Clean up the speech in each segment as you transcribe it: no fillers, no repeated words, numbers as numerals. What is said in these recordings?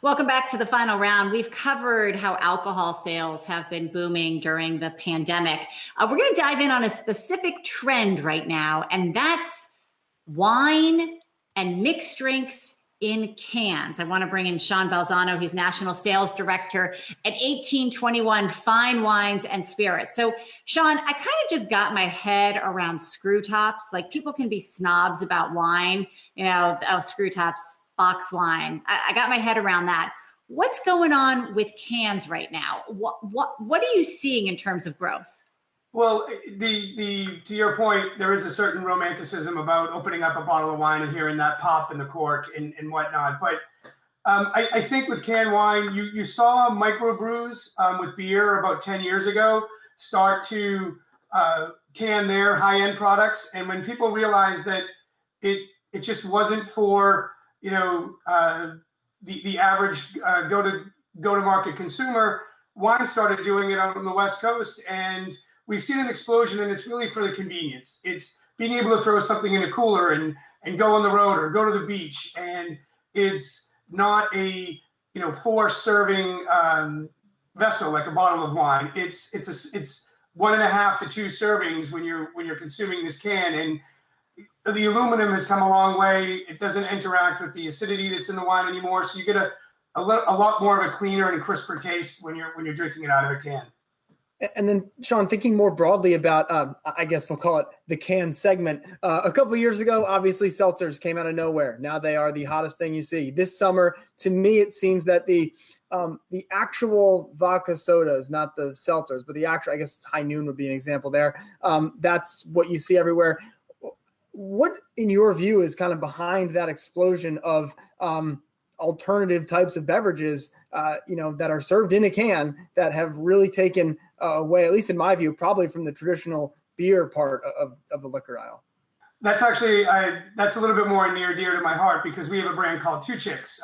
Welcome back to the final round. We've covered how alcohol sales have been booming during the pandemic. We're going to dive in on a specific trend right now, and that's wine and mixed drinks in cans. I want to bring in Shawn Balzano. He's National Sales Director at 1821 Fine Wines and Spirits. So, Shawn, I kind of just got my head around screw tops. Like, people can be snobs about wine, screw tops, box wine. I got my head around that. What's going on with cans right now? What are you seeing in terms of growth? Well, to your point, there is a certain romanticism about opening up a bottle of wine and hearing that pop and the cork and whatnot. But I think with canned wine, you saw microbrews with beer about 10 years ago start to can their high-end products. And when people realized that it just wasn't for the average go-to-market consumer, wine started doing it out on the West Coast, and we've seen an explosion, and it's really for the convenience. It's being able to throw something in a cooler and go on the road or go to the beach, and it's not a 4-serving vessel like a bottle of wine. It's 1.5 to 2 servings when you're consuming this can, and the aluminum has come a long way. It doesn't interact with the acidity that's in the wine anymore, so you get a lot more of a cleaner and crisper taste when you're drinking it out of a can. And then, Shawn, thinking more broadly about, I guess we'll call it the can segment. A couple of years ago, obviously, seltzers came out of nowhere. Now they are the hottest thing you see. This summer, to me, it seems that the actual vodka sodas, not the seltzers, but the actual, I guess High Noon would be an example there. That's what you see everywhere. What, in your view, is kind of behind that explosion of alternative types of beverages, that are served in a can that have really taken away, at least in my view, probably from the traditional beer part of the liquor aisle? That's actually, that's a little bit more near dear to my heart, because we have a brand called Two Chicks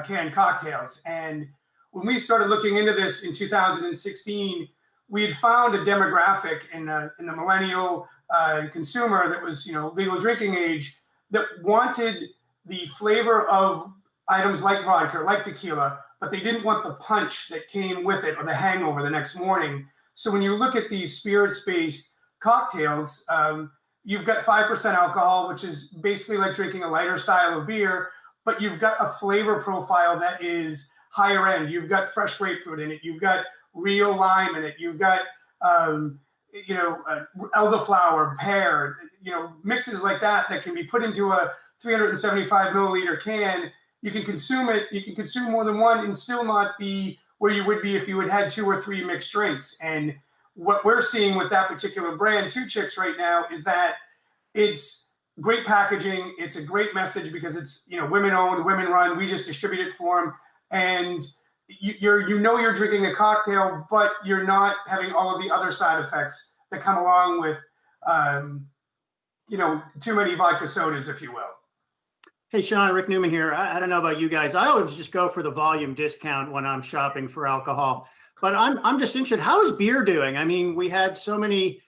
canned cocktails. And when we started looking into this in 2016, we had found a demographic in the millennial consumer that was, legal drinking age, that wanted the flavor of items like vodka, like tequila, but they didn't want the punch that came with it or the hangover the next morning. So when you look at these spirits-based cocktails, you've got 5% alcohol, which is basically like drinking a lighter style of beer, but you've got a flavor profile that is higher end. You've got fresh grapefruit in it. You've got real lime in it. You've got, elderflower, pear, mixes like that can be put into a 375 milliliter can. You can consume it. You can consume more than one and still not be where you would be if you had 2 or 3 mixed drinks. And what we're seeing with that particular brand, Two Chicks, right now, is that it's great packaging. It's a great message because it's women owned, women run. We just distribute it for them, and you're drinking a cocktail, but you're not having all of the other side effects that come along with too many vodka sodas, if you will. Hey, Shawn, Rick Newman here. I don't know about you guys. I always just go for the volume discount when I'm shopping for alcohol. But I'm just interested, how is beer doing? I mean, we had so many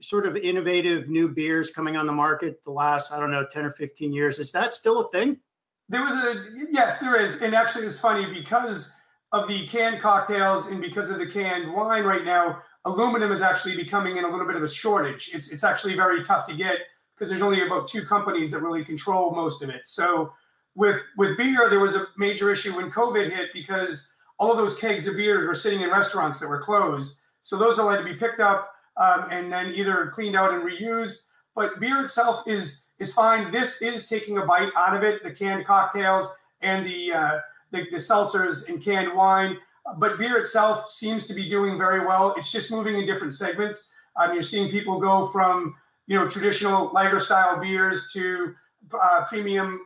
sort of innovative new beers coming on the market the last, 10 or 15 years. Is that still a thing? Yes, there is. And actually, it's funny because of the canned cocktails and because of the canned wine right now, aluminum is actually becoming in a little bit of a shortage. It's actually very tough to get, because there's only about 2 companies that really control most of it. So with beer, there was a major issue when COVID hit, because all of those kegs of beers were sitting in restaurants that were closed. So those are like to be picked up and then either cleaned out and reused. But beer itself is fine. This is taking a bite out of it, the canned cocktails and the seltzers and canned wine. But beer itself seems to be doing very well. It's just moving in different segments. You're seeing people go from traditional lighter style beers to premium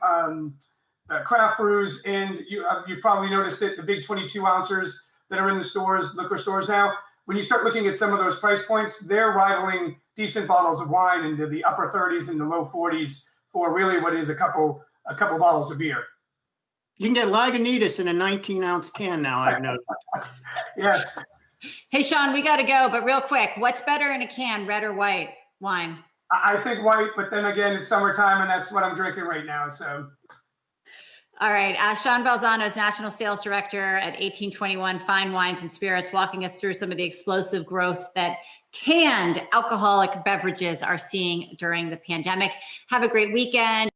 craft brews. And you've probably noticed that the big 22 ounces that are in the stores, liquor stores now, when you start looking at some of those price points, they're rivaling decent bottles of wine into the upper 30s and the low 40s for really what is a couple bottles of beer. You can get Lagunitas in a 19-ounce can now, I've noticed. Yes. Hey, Shawn, we got to go, but real quick, what's better in a can, red or white wine? I think white, but then again, it's summertime, and that's what I'm drinking right now. So All right. Shawn Balzano is National Sales Director at 1821 Fine Wines and Spirits, walking us through some of the explosive growth that canned alcoholic beverages are seeing during the pandemic. Have a great weekend.